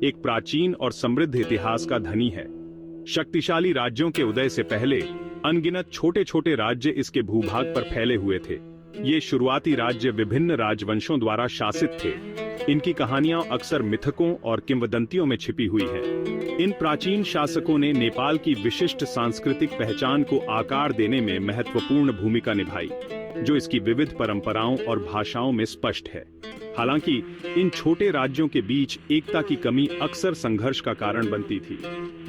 एक प्राचीन और समृद्ध इतिहास का धनी है। शक्तिशाली राज्यों के उदय से पहले अनगिनत छोटे छोटे राज्य इसके भूभाग पर फैले हुए थे। ये शुरुआती राज्य विभिन्न राजवंशों द्वारा शासित थे। इनकी कहानियां अक्सर मिथकों और किंवदंतियों में छिपी हुई है। इन प्राचीन शासकों ने नेपाल की विशिष्ट सांस्कृतिक पहचान को आकार देने में महत्वपूर्ण भूमिका निभाई, जो इसकी विविध परंपराओं और भाषाओं में स्पष्ट है। हालांकि इन छोटे राज्यों के बीच एकता की कमी अक्सर संघर्ष का कारण बनती थी,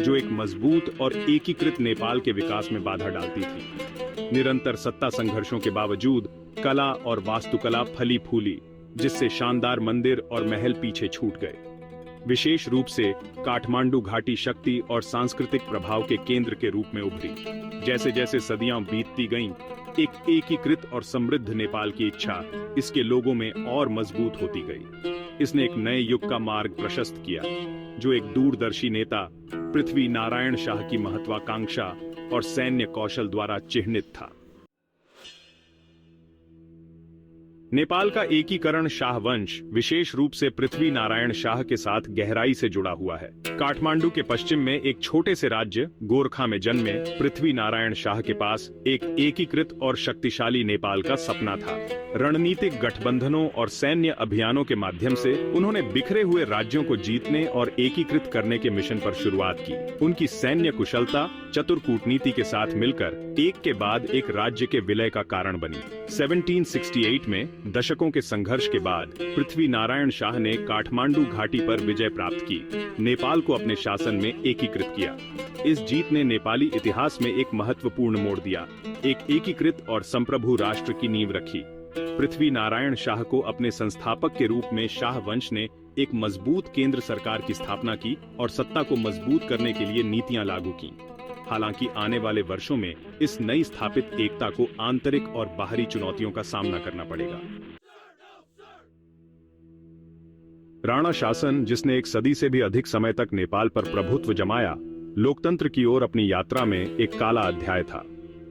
जो एक मजबूत और एकीकृत नेपाल के विकास में बाधा डालती थी। निरंतर सत्ता संघर्षों के बावजूद कला और वास्तुकला फली फूली, जिससे शानदार मंदिर और महल पीछे छूट गए। विशेष रूप से काठमांडू घाटी शक्ति और सांस्कृतिक प्रभाव के केंद्र के रूप में उभरी। जैसे जैसे सदियां बीतती गईं, एक एकीकृत और समृद्ध नेपाल की इच्छा इसके लोगों में और मजबूत होती गई। इसने एक नए युग का मार्ग प्रशस्त किया, जो एक दूरदर्शी नेता पृथ्वी नारायण शाह की महत्वाकांक्षा और सैन्य कौशल द्वारा चिह्नित था। नेपाल का एकीकरण शाह वंश, विशेष रूप से पृथ्वी नारायण शाह के साथ गहराई से जुड़ा हुआ है। काठमांडू के पश्चिम में एक छोटे से राज्य गोरखा में जन्मे पृथ्वी नारायण शाह के पास एक एकीकृत और शक्तिशाली नेपाल का सपना था। रणनीतिक गठबंधनों और सैन्य अभियानों के माध्यम से उन्होंने बिखरे हुए राज्यों को जीतने और एकीकृत करने के मिशन पर शुरुआत की। उनकी सैन्य कुशलता चतुर कूटनीति के साथ मिलकर एक के बाद एक राज्य के विलय का कारण बनी। 1768 में दशकों के संघर्ष के बाद पृथ्वी नारायण शाह ने काठमांडू घाटी पर विजय प्राप्त की, नेपाल को अपने शासन में एकीकृत किया। इस जीत ने नेपाली इतिहास में एक महत्वपूर्ण मोड़ दिया, एक एकीकृत और संप्रभु राष्ट्र की नींव रखी। पृथ्वी नारायण शाह को अपने संस्थापक के रूप में शाह वंश ने एक मजबूत केंद्र सरकार की स्थापना की और सत्ता को मजबूत करने के लिए नीतियां लागू की। हालांकि आने वाले वर्षों में इस नई स्थापित एकता को आंतरिक और बाहरी चुनौतियों का सामना करना पड़ेगा। राणा शासन, जिसने एक सदी से भी अधिक समय तक नेपाल पर प्रभुत्व जमाया, लोकतंत्र की ओर अपनी यात्रा में एक काला अध्याय था।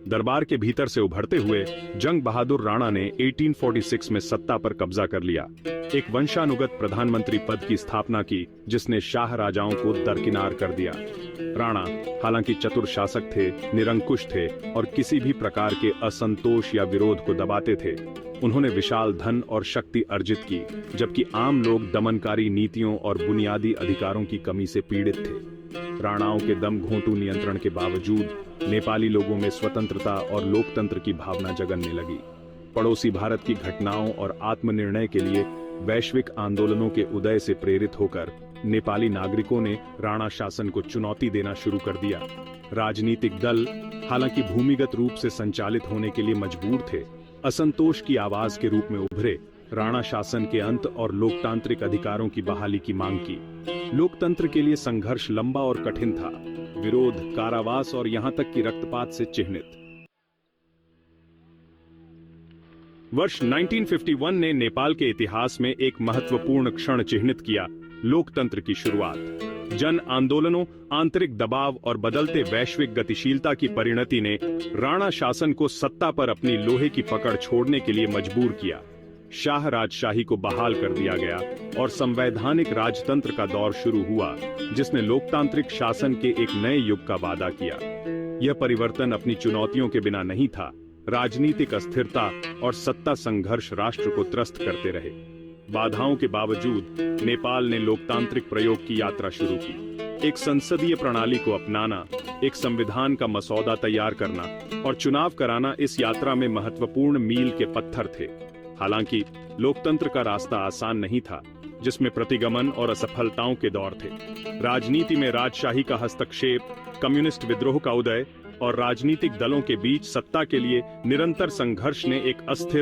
दरबार के भीतर से उभरते हुए जंग बहादुर राणा ने 1846 में सत्ता पर कब्जा कर लिया। एक वंशानुगत प्रधानमंत्री पद की स्थापना की, जिसने शाह राजाओं को दरकिनार कर दिया। राणा हालांकि चतुर शासक थे, निरंकुश थे और किसी भी प्रकार के असंतोष या विरोध को दबाते थे। उन्होंने विशाल धन और शक्ति अर्जित की, जबकि आम लोग दमनकारी नीतियों और बुनियादी अधिकारों की कमी से पीड़ित थे। राणाओं के दम घोंटू नियंत्रण के बावजूद नेपाली लोगों में स्वतंत्रता और लोकतंत्र की भावना जगने लगी। पड़ोसी भारत की घटनाओं और आत्मनिर्णय के लिए वैश्विक आंदोलनों के उदय से प्रेरित होकर नेपाली नागरिकों ने राणा शासन को चुनौती देना शुरू कर दिया। राजनीतिक दल हालांकि भूमिगत रूप से संचालित होने के लिए मजबूर थे, असंतोष की आवाज के रूप में उभरे, राणा शासन के अंत और लोकतांत्रिक अधिकारों की बहाली की मांग की। लोकतंत्र के लिए संघर्ष लंबा और कठिन था, विरोध, कारावास और यहां तक कि रक्तपात से चिह्नित। वर्ष 1951 ने नेपाल के इतिहास में एक महत्वपूर्ण क्षण चिह्नित किया, लोकतंत्र की शुरुआत। जन आंदोलनों, आंतरिक दबाव और बदलते वैश्विक गतिशीलता की परिणति ने राणा शासन को सत्ता पर अपनी लोहे की पकड़ छोड़ने के लिए मजबूर किया। शाह राजशाही को बहाल कर दिया गया और संवैधानिक राजतंत्र का दौर शुरू हुआ, जिसने लोकतांत्रिक शासन के एक नए युग का वादा किया। यह परिवर्तन अपनी चुनौतियों के बिना नहीं था। राजनीतिक अस्थिरता और सत्ता संघर्ष राष्ट्र को त्रस्त करते रहे। बाधाओं के बावजूद नेपाल ने लोकतांत्रिक प्रयोग की यात्रा शुरू की। एक संसदीय प्रणाली को अपनाना, एक संविधान का मसौदा तैयार करना और चुनाव कराना इस यात्रा में महत्वपूर्ण मील के पत्थर थे। हालांकि लोकतंत्र का रास्ता आसान नहीं था, जिसमें प्रतिगमन और असफलताओं के दौर थे। राजनीति में राजशाही का हस्तक्षेप, कम्युनिस्ट विद्रोह का उदय और राजनीतिक दलों के बीच सत्ता के लिए निरंतर संघर्ष ने एक अस्थिर